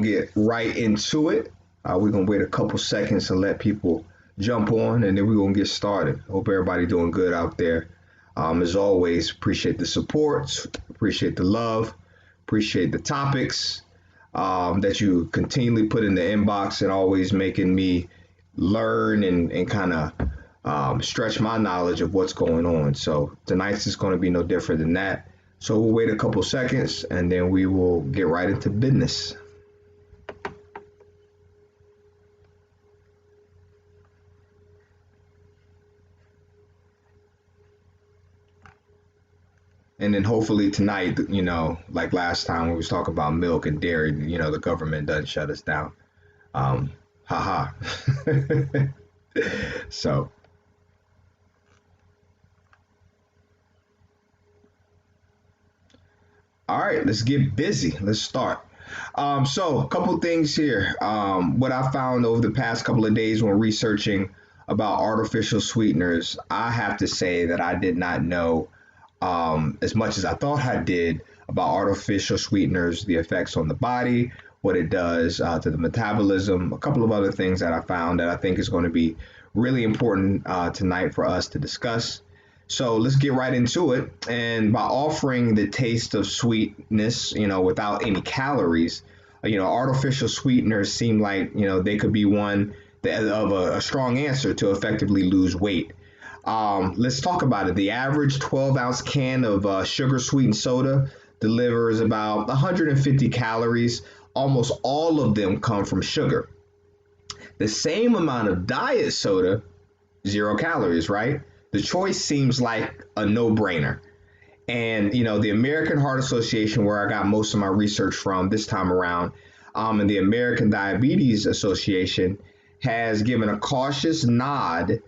Get right into it. We're gonna wait a couple seconds to let people jump on, and then we're gonna get started. Hope everybody doing good out there. As always, appreciate the support, appreciate the love, appreciate the topics that you continually put in the inbox, and always making me learn and kind of stretch my knowledge of what's going on. So tonight's is going to be no different than that. So we'll wait a couple seconds, and then we will get right into business. And then hopefully tonight, like last time when we was talking about milk and dairy, the government doesn't shut us down. Haha. So, all right, let's get busy. Let's start. So a couple things here. What I found over the past couple of days when researching about artificial sweeteners, I have to say that I did not know as much as I thought I did about artificial sweeteners, the effects on the body, what it does to the metabolism, a couple of other things that I found that I think is going to be really important tonight for us to discuss. So let's get right into it. And by offering the taste of sweetness, without any calories, artificial sweeteners seem like, they could be one of a strong answer to effectively lose weight. Let's talk about it. The average 12-ounce can of sugar sweetened soda delivers about 150 calories. Almost all of them come from sugar. The same amount of diet soda, 0 calories, right? The choice seems like a no-brainer. And, the American Heart Association, where I got most of my research from this time around, and the American Diabetes Association has given a cautious nod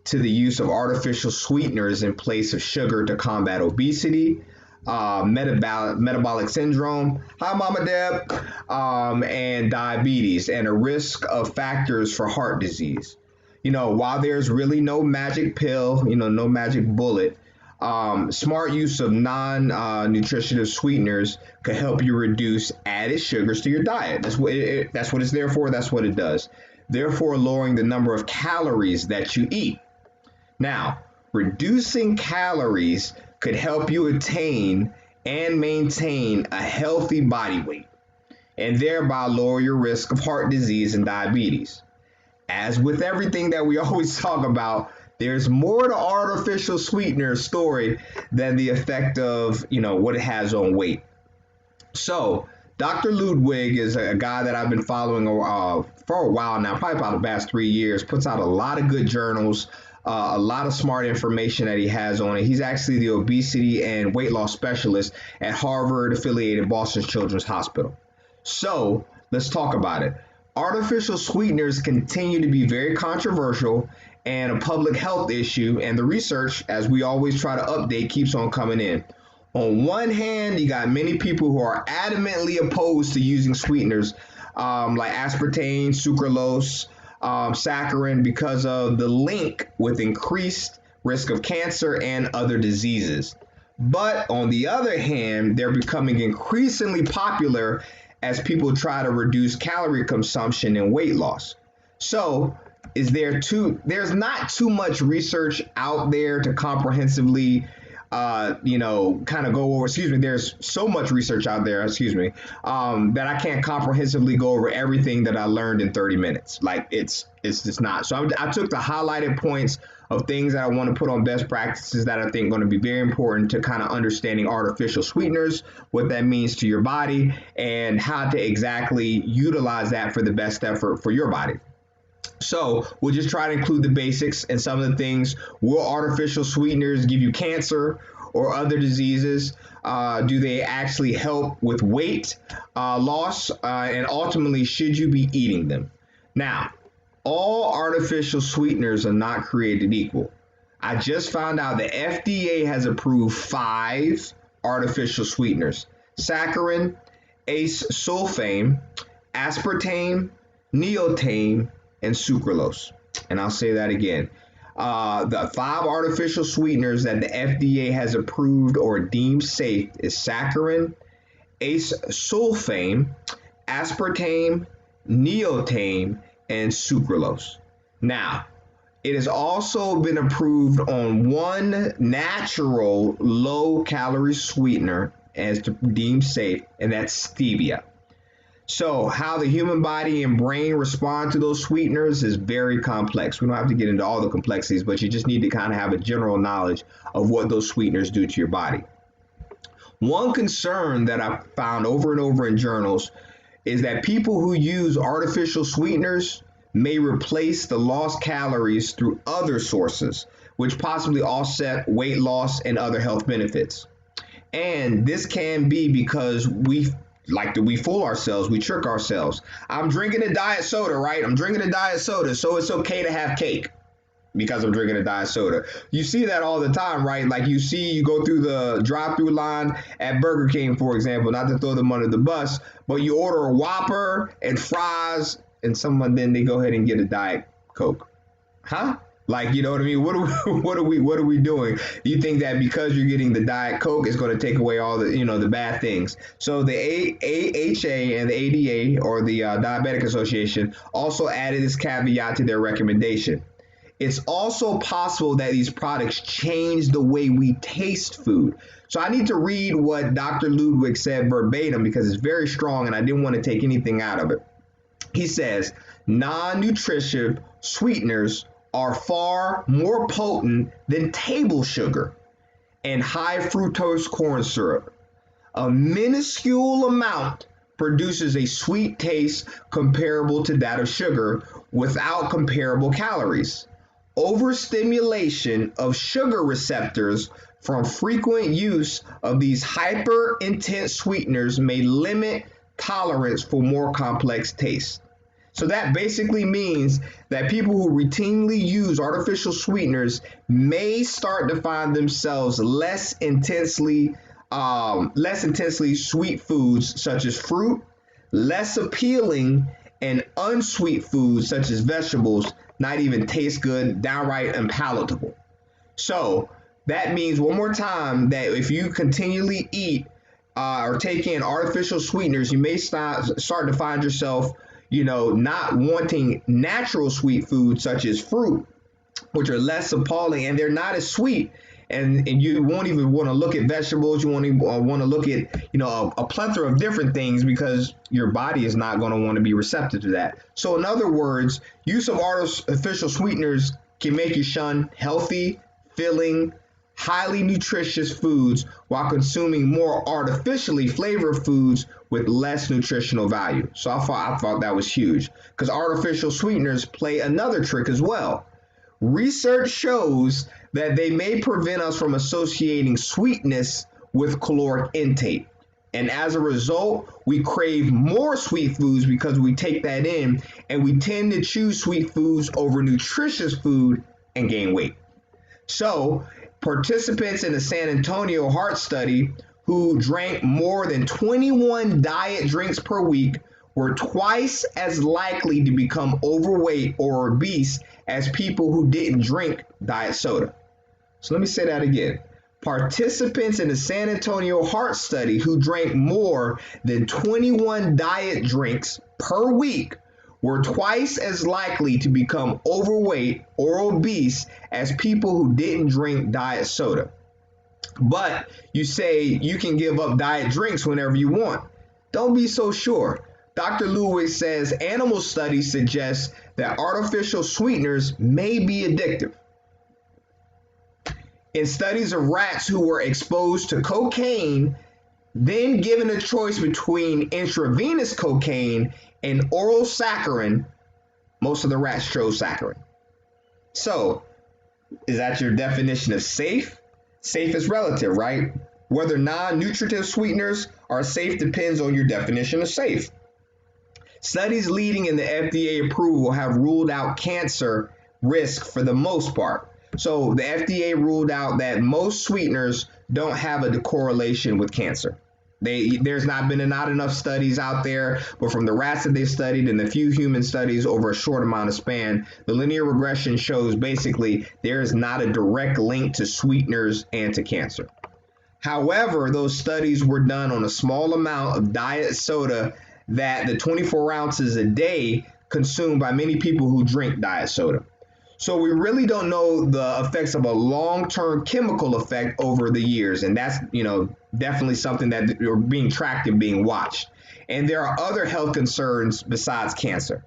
to the use of artificial sweeteners in place of sugar to combat obesity, metabolic syndrome, hi Mama Deb, and diabetes, and a risk of factors for heart disease. While there's really no magic pill, no magic bullet, smart use of non-nutritive sweeteners could help you reduce added sugars to your diet. That's what it's there for. That's what it does. Therefore, lowering the number of calories that you eat. Now, reducing calories could help you attain and maintain a healthy body weight, and thereby lower your risk of heart disease and diabetes. As with everything that we always talk about, there's more to artificial sweetener story than the effect of, what it has on weight. So, Dr. Ludwig is a guy that I've been following for a while now, probably about the past 3 years, puts out a lot of good journals, a lot of smart information that he has on it. He's actually the obesity and weight loss specialist at Harvard affiliated Boston Children's Hospital. So let's talk about it. Artificial sweeteners continue to be very controversial and a public health issue, and the research, as we always try to update, keeps on coming in. On one hand, you got many people who are adamantly opposed to using sweeteners like aspartame, sucralose, saccharin, because of the link with increased risk of cancer and other diseases. But on the other hand, they're becoming increasingly popular as people try to reduce calorie consumption and weight loss. So, there's not too much research out there to comprehensively kind of go over, there's so much research out there, that I can't comprehensively go over everything that I learned in 30 minutes. Like it's just not. So I took the highlighted points of things that I want to put on best practices that I think going to be very important to kind of understanding artificial sweeteners, what that means to your body, and how to exactly utilize that for the best effort for your body. So we'll just try to include the basics and some of the things. Will artificial sweeteners give you cancer or other diseases? Do they actually help with weight loss? And ultimately, should you be eating them? Now, all artificial sweeteners are not created equal. I just found out the FDA has approved 5 artificial sweeteners: saccharin, ace sulfame, aspartame, neotame, and sucralose. And I'll say that again. The 5 artificial sweeteners that the FDA has approved or deemed safe is saccharin, ace sulfame, aspartame, neotame, and sucralose. Now, it has also been approved on one natural low calorie sweetener as deemed safe, and that's stevia. So, how the human body and brain respond to those sweeteners is very complex. We don't have to get into all the complexities, but you just need to kind of have a general knowledge of what those sweeteners do to your body. One concern that I found over and over in journals is that people who use artificial sweeteners may replace the lost calories through other sources, which possibly offset weight loss and other health benefits. And this can be because we fool ourselves, we trick ourselves. I'm drinking a diet soda, right? I'm drinking a diet soda, so it's okay to have cake because I'm drinking a diet soda. You see that all the time, right? Like you go through the drive-through line at Burger King, for example, not to throw them under the bus, but you order a Whopper and fries, and someone then they go ahead and get a Diet Coke. Huh? Like, you know what I mean? What are we doing? You think that because you're getting the Diet Coke, it's going to take away all the, the bad things. So the AHA and the ADA, or the Diabetic Association, also added this caveat to their recommendation. It's also possible that these products change the way we taste food. So I need to read what Dr. Ludwig said verbatim because it's very strong and I didn't want to take anything out of it. He says, non-nutritive sweeteners are far more potent than table sugar and high fructose corn syrup. A minuscule amount produces a sweet taste comparable to that of sugar without comparable calories. Overstimulation of sugar receptors from frequent use of these hyper intense sweeteners may limit tolerance for more complex tastes. So that basically means that people who routinely use artificial sweeteners may start to find themselves less intensely sweet foods such as fruit, less appealing and unsweet foods such as vegetables not even taste good, downright unpalatable. So that means, one more time, that if you continually eat or take in artificial sweeteners, you may start to find yourself, not wanting natural sweet foods such as fruit, which are less appalling and they're not as sweet. And you won't even want to look at vegetables. You won't even want to look at, a plethora of different things because your body is not going to want to be receptive to that. So in other words, use of artificial sweeteners can make you shun healthy, filling, highly nutritious foods while consuming more artificially flavored foods with less nutritional value. So I thought that was huge because artificial sweeteners play another trick as well. Research shows that they may prevent us from associating sweetness with caloric intake. And as a result, we crave more sweet foods because we take that in, and we tend to choose sweet foods over nutritious food and gain weight. So, participants in the San Antonio Heart Study who drank more than 21 diet drinks per week were twice as likely to become overweight or obese as people who didn't drink diet soda. So let me say that again. Participants in the San Antonio Heart Study who drank more than 21 diet drinks per week were twice as likely to become overweight or obese as people who didn't drink diet soda. But you say you can give up diet drinks whenever you want. Don't be so sure. Dr. Ludwig says animal studies suggest that artificial sweeteners may be addictive. In studies of rats who were exposed to cocaine, then given a choice between intravenous cocaine and oral saccharin, most of the rats chose saccharin. So, is that your definition of safe? Safe is relative, right? Whether non-nutritive sweeteners are safe depends on your definition of safe. Studies leading in the FDA approval have ruled out cancer risk for the most part. So the FDA ruled out that most sweeteners don't have a correlation with cancer. There's not enough studies out there, but from the rats that they studied and the few human studies over a short amount of span, the linear regression shows basically there is not a direct link to sweeteners and to cancer. However, those studies were done on a small amount of diet soda that the 24 ounces a day consumed by many people who drink diet soda. So we really don't know the effects of a long-term chemical effect over the years, and that's definitely something that are being tracked and being watched. And there are other health concerns besides cancer.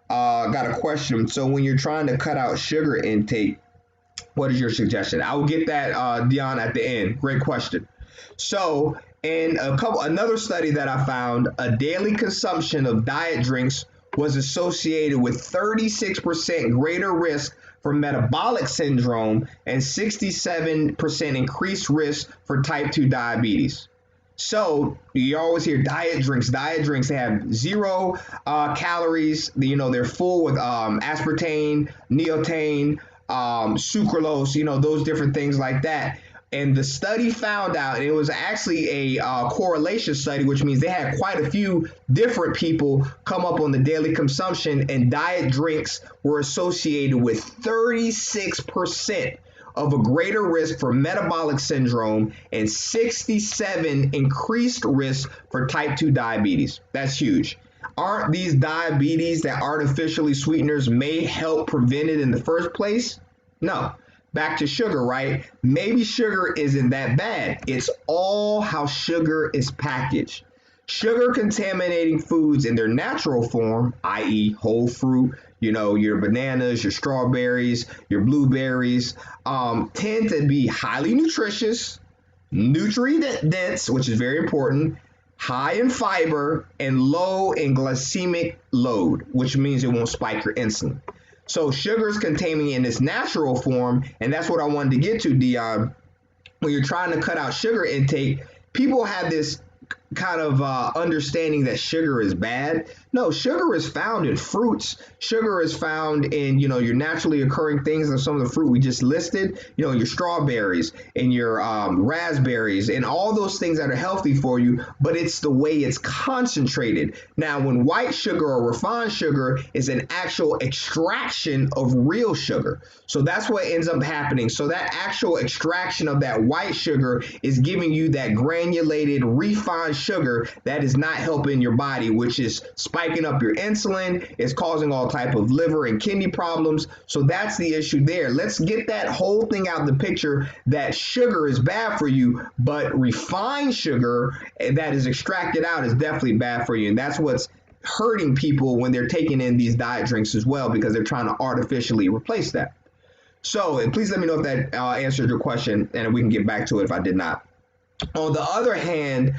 Got a question. So when you're trying to cut out sugar intake, what is your suggestion? I will get that, Dion, at the end. Great question. So, in another study that I found, a daily consumption of diet drinks was associated with 36% greater risk for metabolic syndrome and 67% increased risk for type 2 diabetes. So you always hear diet drinks. Diet drinks, they have zero calories. They're full with aspartame, neotane, sucralose. Those different things like that. And the study found out, and it was actually a correlation study, which means they had quite a few different people come up on the daily consumption, and diet drinks were associated with 36% of a greater risk for metabolic syndrome and 67 increased risk for type 2 diabetes. That's huge. Aren't these diabetes that artificially sweeteners may help prevent it in the first place? No. Back to sugar, right? Maybe sugar isn't that bad. It's all how sugar is packaged. Sugar contaminating foods in their natural form, i.e. whole fruit, your bananas, your strawberries, your blueberries, tend to be highly nutritious, nutrient dense, which is very important, high in fiber, and low in glycemic load, which means it won't spike your insulin. So sugar is containing in its natural form, and that's what I wanted to get to, Dion. When you're trying to cut out sugar intake, people have this kind of understanding that sugar is bad. No, sugar is found in fruits. Sugar is found in, your naturally occurring things, and some of the fruit we just listed, your strawberries and your raspberries and all those things that are healthy for you, but it's the way it's concentrated. Now, when white sugar or refined sugar is an actual extraction of real sugar. So that's what ends up happening. So that actual extraction of that white sugar is giving you that granulated, refined sugar that is not helping your body, which is spiking up your insulin, is causing all type of liver and kidney problems. So that's the issue there. Let's get that whole thing out of the picture, that sugar is bad for you, but refined sugar that is extracted out is definitely bad for you. And that's what's hurting people when they're taking in these diet drinks as well, because they're trying to artificially replace that. So please let me know if that answered your question, and we can get back to it if I did not. On the other hand,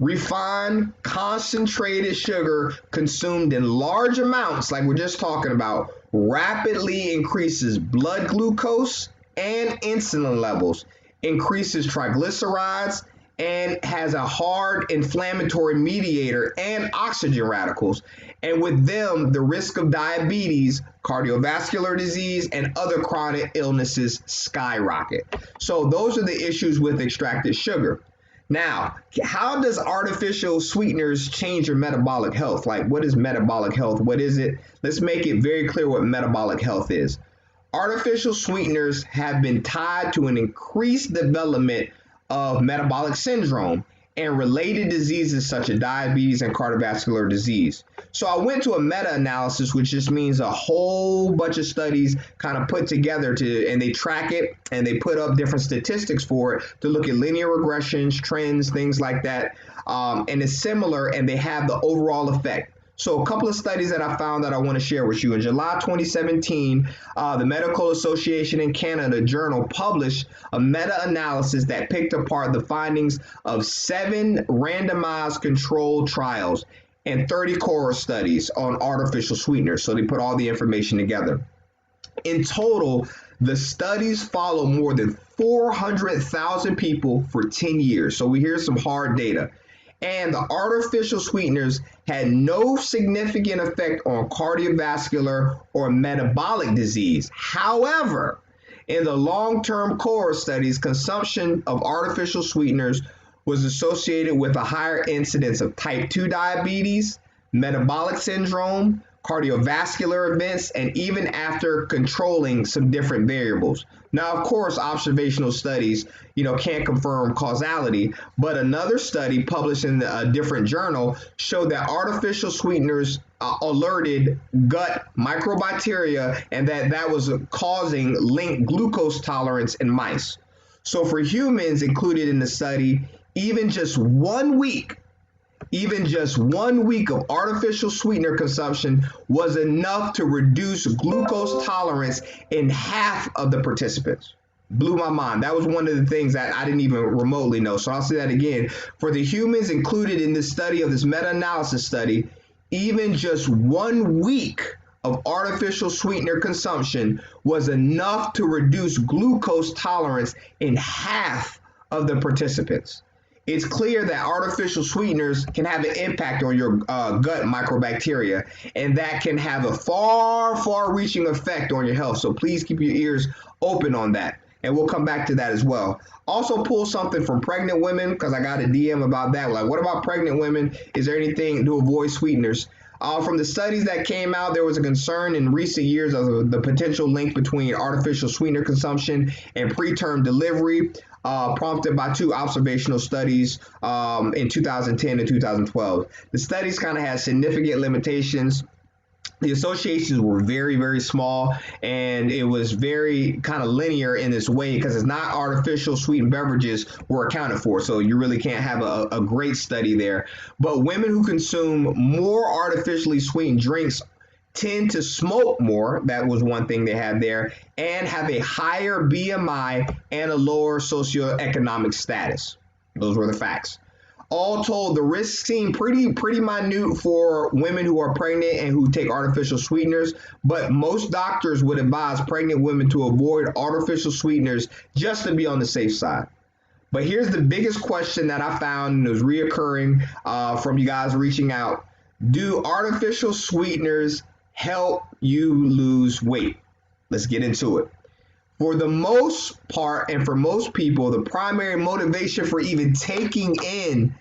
refined, concentrated sugar consumed in large amounts, like we're just talking about, rapidly increases blood glucose and insulin levels, increases triglycerides, and has a hard inflammatory mediator and oxygen radicals. And with them, the risk of diabetes, cardiovascular disease, and other chronic illnesses skyrocket. So those are the issues with extracted sugar. Now, how does artificial sweeteners change your metabolic health? Like, what is metabolic health? What is it? Let's make it very clear what metabolic health is. Artificial sweeteners have been tied to an increased development of metabolic syndrome and related diseases such as diabetes and cardiovascular disease. So I went to a meta-analysis, which just means a whole bunch of studies kind of put together and they track it and they put up different statistics for it to look at linear regressions, trends, things like that. And it's similar, and they have the overall effect. So a couple of studies that I found that I want to share with you. In July 2017, the Medical Association in Canada Journal published a meta-analysis that picked apart the findings of 7 randomized controlled trials and 30 cohort studies on artificial sweeteners. So they put all the information together. In total, the studies follow more than 400,000 people for 10 years. So here's some hard data. And the artificial sweeteners had no significant effect on cardiovascular or metabolic disease. However, in the long-term cohort studies, consumption of artificial sweeteners was associated with a higher incidence of type 2 diabetes, metabolic syndrome, cardiovascular events, and even after controlling some different variables. Now, of course, observational studies, can't confirm causality, but another study published in a different journal showed that artificial sweeteners alerted gut microbacteria and that was causing linked glucose tolerance in mice. So for humans included in the study, even just 1 week even just 1 week of artificial sweetener consumption was enough to reduce glucose tolerance in half of the participants. Blew my mind. That was one of the things that I didn't even remotely know. So I'll say that again. For the humans included in this study of this meta-analysis study, even just 1 week of artificial sweetener consumption was enough to reduce glucose tolerance in half of the participants. It's clear that artificial sweeteners can have an impact on your gut microbacteria, and that can have a far reaching effect on your health. So please keep your ears open on that. And we'll come back to that as well. Also, pull something from pregnant women because I got a DM about that. Like, what about pregnant women? Is there anything to avoid sweeteners? From the studies that came out, there was a concern in recent years of the potential link between artificial sweetener consumption and preterm delivery, prompted by two observational studies in 2010 and 2012. The studies kind of had significant limitations. The associations were very small, and it was very kind of linear in this way because it's not artificial sweetened beverages were accounted for, so you really can't have a great study there. But women who consume more artificially sweetened drinks tend to smoke more. That was one thing they had there, and have a higher BMI and a lower socioeconomic status. Those were the facts. All told, the risks seem pretty minute for women who are pregnant and who take artificial sweeteners, but most doctors would advise pregnant women to avoid artificial sweeteners just to be on the safe side. But here's the biggest question that I found, and it was reoccurring from you guys reaching out. Do artificial sweeteners help you lose weight? Let's get into it. For the most part, and for most people, the primary motivation for even taking in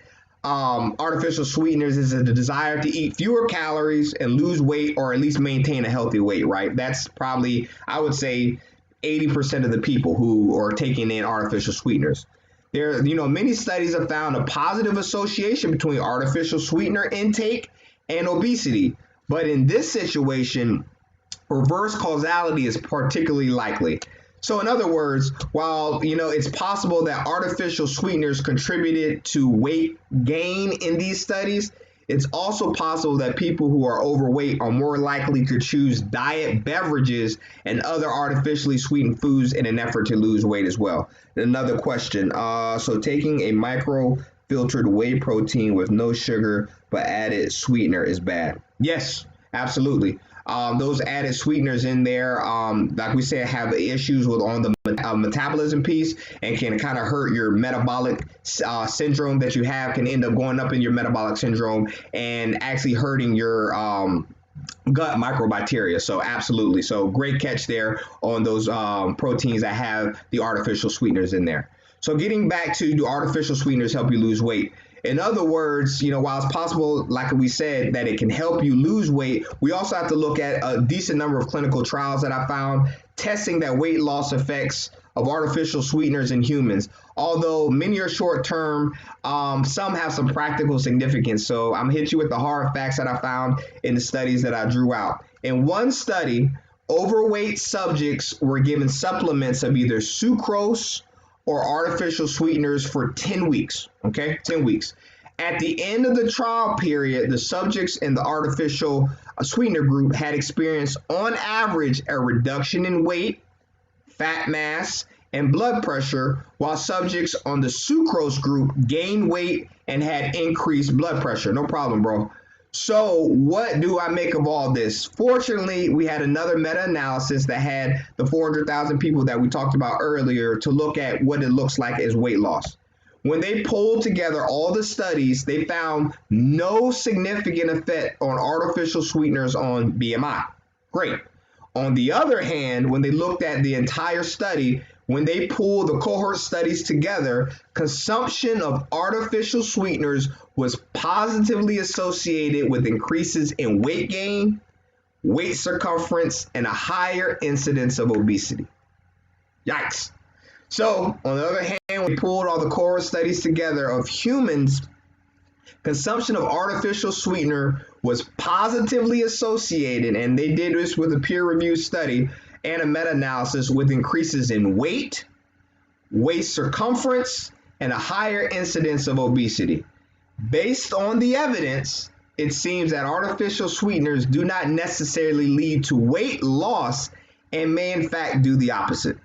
artificial sweeteners is the desire to eat fewer calories and lose weight, or at least maintain a healthy weight, right? That's probably, I would say, 80% of the people who are taking in artificial sweeteners. Many studies have found a positive association between artificial sweetener intake and obesity. But in this situation, reverse causality is particularly likely. So in other words, while it's possible that artificial sweeteners contributed to weight gain in these studies, it's also possible that people who are overweight are more likely to choose diet beverages and other artificially sweetened foods in an effort to lose weight as well. Another question. So taking a micro-filtered whey protein with no sugar but added sweetener is bad. Yes, absolutely. Those added sweeteners in there, like we said, have issues on the metabolism piece and can kind of hurt your metabolic syndrome that you have, can end up going up in your metabolic syndrome and actually hurting your gut microbacteria. So absolutely. So great catch there on those proteins that have the artificial sweeteners in there. So getting back to, do artificial sweeteners help you lose weight? In other words, while it's possible, like we said, that it can help you lose weight, we also have to look at a decent number of clinical trials that I found testing that weight loss effects of artificial sweeteners in humans. Although many are short term, some have some practical significance. So I'm hit you with the hard facts that I found in the studies that I drew out. In one study, overweight subjects were given supplements of either sucrose or artificial sweeteners for 10 weeks, okay? 10 weeks. At the end of the trial period, the subjects in the artificial sweetener group had experienced, on average, a reduction in weight, fat mass, and blood pressure, while subjects on the sucrose group gained weight and had increased blood pressure. No problem, bro. So what do I make of all this? Fortunately, we had another meta-analysis that had the 400,000 people that we talked about earlier to look at what it looks like as weight loss. When they pulled together all the studies, they found no significant effect on artificial sweeteners on BMI. Great. On the other hand, when they looked at the entire study, when they pulled the cohort studies together, consumption of artificial sweeteners was positively associated with increases in weight gain, weight circumference, and a higher incidence of obesity. Yikes. So, on the other hand, we pulled all the core studies together of humans. Consumption of artificial sweetener was positively associated, and they did this with a peer-reviewed study and a meta-analysis, with increases in weight, waist circumference, and a higher incidence of obesity. Based on the evidence, it seems that artificial sweeteners do not necessarily lead to weight loss and may in fact do the opposite.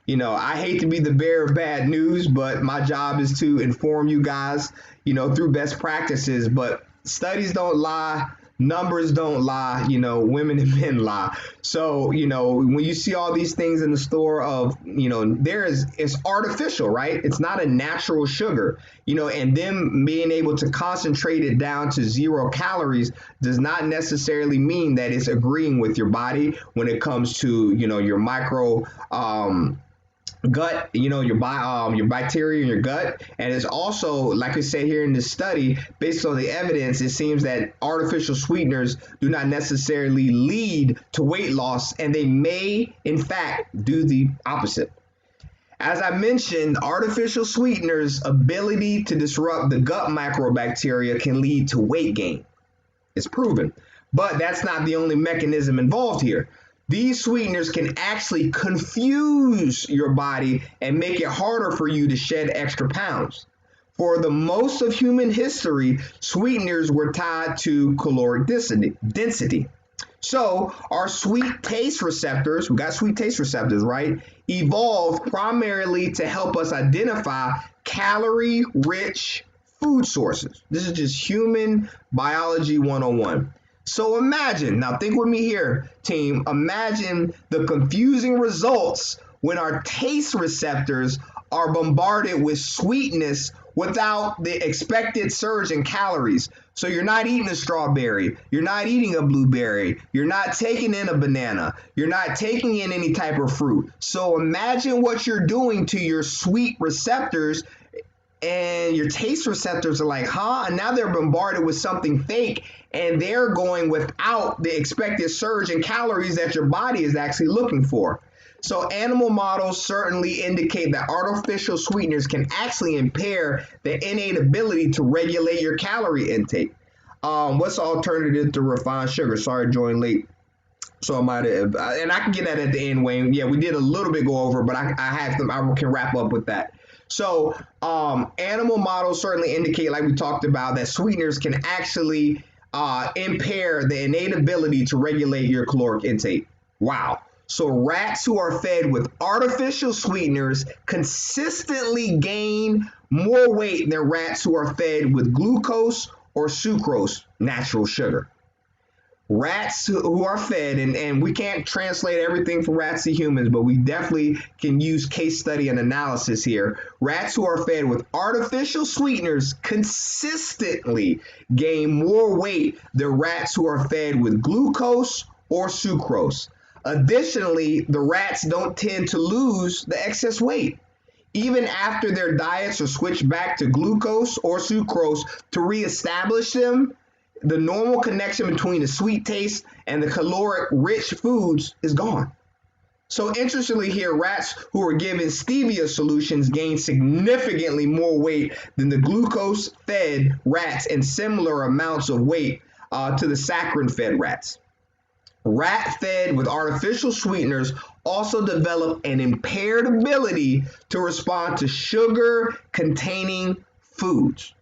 I hate to be the bearer of bad news, but my job is to inform you guys, through best practices. But studies don't lie, numbers don't lie, women and men lie. So, when you see all these things in the store of, it's artificial, right? It's not a natural sugar, and them being able to concentrate it down to 0 calories does not necessarily mean that it's agreeing with your body when it comes to, your micro, gut, your bacteria in your gut. And it's also, like I said here in this study, based on the evidence, it seems that artificial sweeteners do not necessarily lead to weight loss, and they may in fact do the opposite. As I mentioned, artificial sweeteners' ability to disrupt the gut microbacteria can lead to weight gain. It's proven, but that's not the only mechanism involved here. These sweeteners can actually confuse your body and make it harder for you to shed extra pounds. For the most of human history, sweeteners were tied to caloric density. So our sweet taste receptors, we got sweet taste receptors, right, evolved primarily to help us identify calorie-rich food sources. This is just human biology 101. So imagine, now think with me here, team, imagine the confusing results when our taste receptors are bombarded with sweetness without the expected surge in calories. So you're not eating a strawberry, you're not eating a blueberry, you're not taking in a banana, you're not taking in any type of fruit. So imagine what you're doing to your sweet receptors, and your taste receptors are like, huh? And now they're bombarded with something fake, and they're going without the expected surge in calories that your body is actually looking for. So animal models certainly indicate that artificial sweeteners can actually impair the innate ability to regulate your calorie intake. What's the alternative to refined sugar? Sorry, joined late. So I might have, and I can get that at the end, Wayne. Yeah, we did a little bit go over, but I can wrap up with that. So animal models certainly indicate, like we talked about, that sweeteners can actually impair the innate ability to regulate your caloric intake. Wow. So rats who are fed with artificial sweeteners consistently gain more weight than rats who are fed with glucose or sucrose, natural sugar. Rats who are fed, and we can't translate everything from rats to humans, but we definitely can use case study and analysis here. Rats who are fed with artificial sweeteners consistently gain more weight than rats who are fed with glucose or sucrose. Additionally, the rats don't tend to lose the excess weight, even after their diets are switched back to glucose or sucrose to reestablish them. The normal connection between the sweet taste and the caloric rich foods is gone. So interestingly here, rats who were given stevia solutions gained significantly more weight than the glucose fed rats, and similar amounts of weight to the saccharin fed rats. Rat fed with artificial sweeteners also develop an impaired ability to respond to sugar containing foods.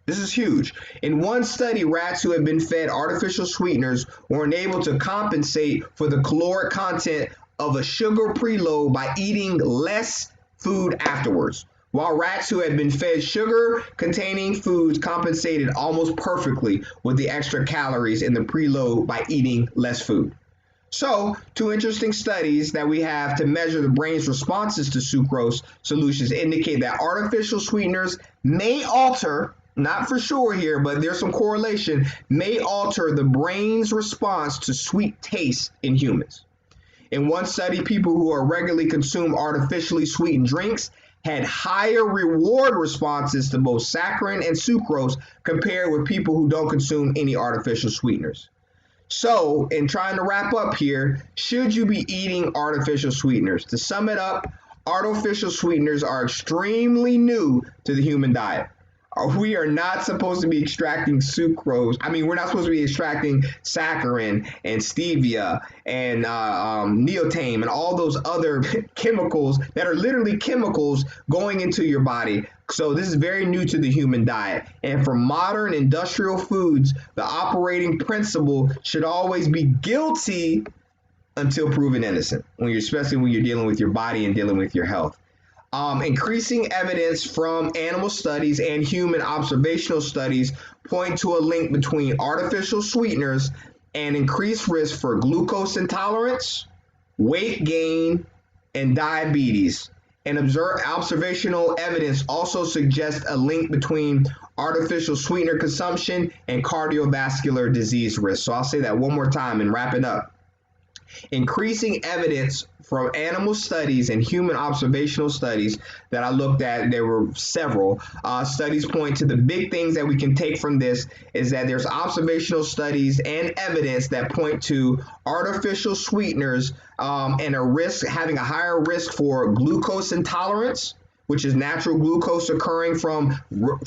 This is huge. In one study, rats who had been fed artificial sweeteners were unable to compensate for the caloric content of a sugar preload by eating less food afterwards, while rats who had been fed sugar-containing foods compensated almost perfectly with the extra calories in the preload by eating less food. So, two interesting studies that we have to measure the brain's responses to sucrose solutions indicate that artificial sweeteners may alter, not for sure here, but there's some correlation, may alter the brain's response to sweet taste in humans. In one study, people who are regularly consume artificially sweetened drinks had higher reward responses to both saccharin and sucrose compared with people who don't consume any artificial sweeteners. So, in trying to wrap up here, should you be eating artificial sweeteners? To sum it up, artificial sweeteners are extremely new to the human diet. We are not supposed to be extracting sucrose. I mean, we're not supposed to be extracting saccharin and stevia and neotame and all those other chemicals that are literally chemicals going into your body. So this is very new to the human diet. And for modern industrial foods, the operating principle should always be guilty until proven innocent. Especially when you're dealing with your body and dealing with your health. Increasing evidence from animal studies and human observational studies point to a link between artificial sweeteners and increased risk for glucose intolerance, weight gain, and diabetes. And observational evidence also suggests a link between artificial sweetener consumption and cardiovascular disease risk. So I'll say that one more time and wrap it up. Increasing evidence from animal studies and human observational studies that I looked at, there were several studies point to the big things that we can take from this is that there's observational studies and evidence that point to artificial sweeteners and having a higher risk for glucose intolerance, which is natural glucose occurring from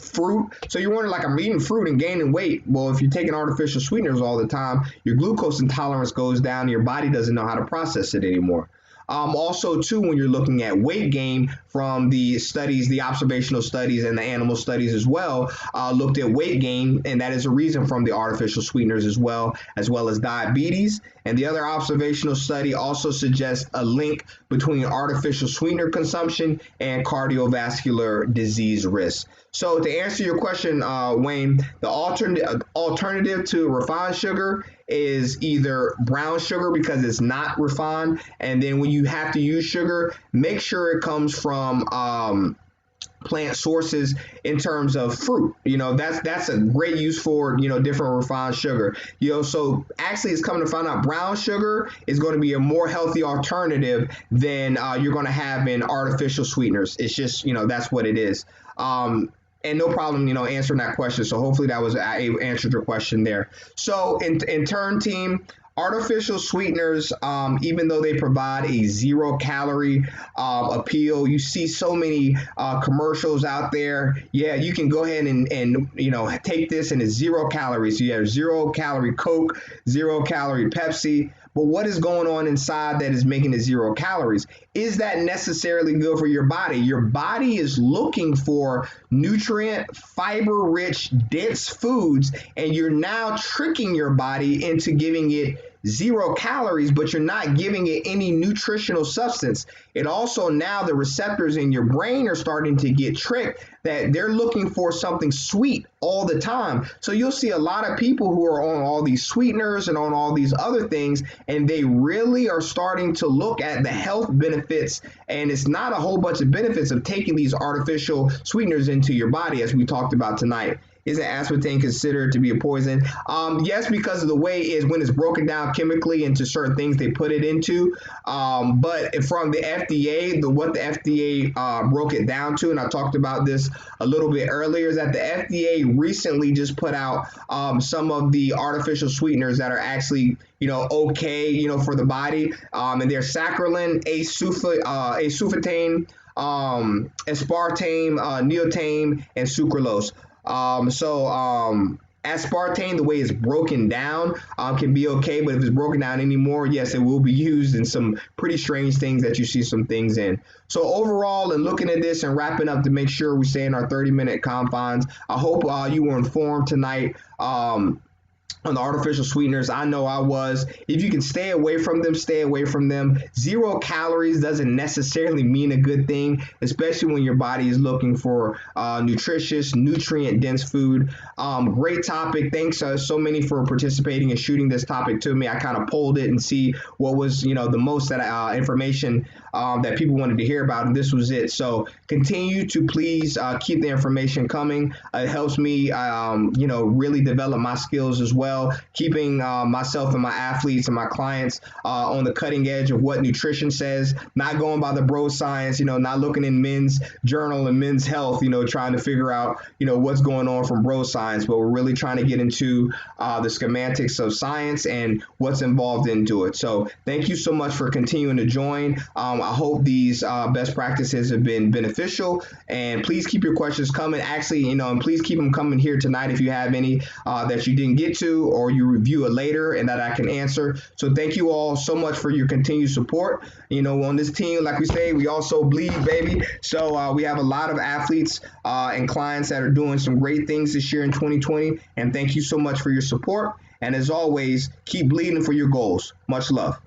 fruit. So you're wondering, like, I'm eating fruit and gaining weight. Well, if you're taking artificial sweeteners all the time, your glucose intolerance goes down. Your body doesn't know how to process it anymore. Also, too, when you're looking at weight gain from the studies, the observational studies and the animal studies as well, looked at weight gain, and that is a reason from the artificial sweeteners as well as diabetes. And the other observational study also suggests a link between artificial sweetener consumption and cardiovascular disease risk. So to answer your question, Wayne, the alternative to refined sugar is either brown sugar because it's not refined, and then when you have to use sugar, make sure it comes from plant sources in terms of fruit. That's a great use for different refined sugar. So actually it's coming to find out brown sugar is going to be a more healthy alternative than you're going to have in artificial sweeteners. It's just that's what it is. And no problem, answering that question. So hopefully I answered your question there. So in turn, team, artificial sweeteners, even though they provide a 0-calorie appeal, you see so many commercials out there. Yeah, you can go ahead and take this and it's 0 calories. So you have 0-calorie Coke, 0-calorie Pepsi. But what is going on inside that is making it 0 calories? Is that necessarily good for your body? Your body is looking for nutrient, fiber-rich, dense foods, and you're now tricking your body into giving it 0 calories, but you're not giving it any nutritional substance. It also, now the receptors in your brain are starting to get tricked that they're looking for something sweet all the time. So you'll see a lot of people who are on all these sweeteners and on all these other things, and they really are starting to look at the health benefits, and it's not a whole bunch of benefits of taking these artificial sweeteners into your body, as we talked about tonight. Isn't aspartame considered to be a poison? Yes, because of the way is when it's broken down chemically into certain things they put it into. But from the FDA, what the FDA broke it down to, and I talked about this a little bit earlier, is that the FDA recently just put out some of the artificial sweeteners that are actually okay for the body, and they're saccharin, aspartame, neotame, and sucralose. Aspartame, the way it's broken down, can be okay, but if it's broken down anymore, yes, it will be used in some pretty strange things that you see some things in. So overall, and looking at this and wrapping up to make sure we stay in our 30-minute confines, I hope you were informed tonight on the artificial sweeteners. I know I was. If you can stay away from them, stay away from them. 0 calories doesn't necessarily mean a good thing, especially when your body is looking for nutritious, nutrient-dense food. Great topic. Thanks so many for participating and shooting this topic to me. I kind of polled it and see what was, the most that information that people wanted to hear about, and this was it. So continue to please keep the information coming. It helps me, really develop my skills as well, keeping myself and my athletes and my clients on the cutting edge of what nutrition says, not going by the bro science, not looking in men's journal and men's health, trying to figure out, what's going on from bro science, but we're really trying to get into the schematics of science and what's involved into it. So thank you so much for continuing to join. I hope these best practices have been beneficial, and please keep your questions coming. Actually, and please keep them coming here tonight if you have any that you didn't get to, or you review it later and that I can answer. So thank you all so much for your continued support. On this team, like we say, we also bleed, baby. So we have a lot of athletes and clients that are doing some great things this year in 2020. And thank you so much for your support. And as always, keep bleeding for your goals. Much love.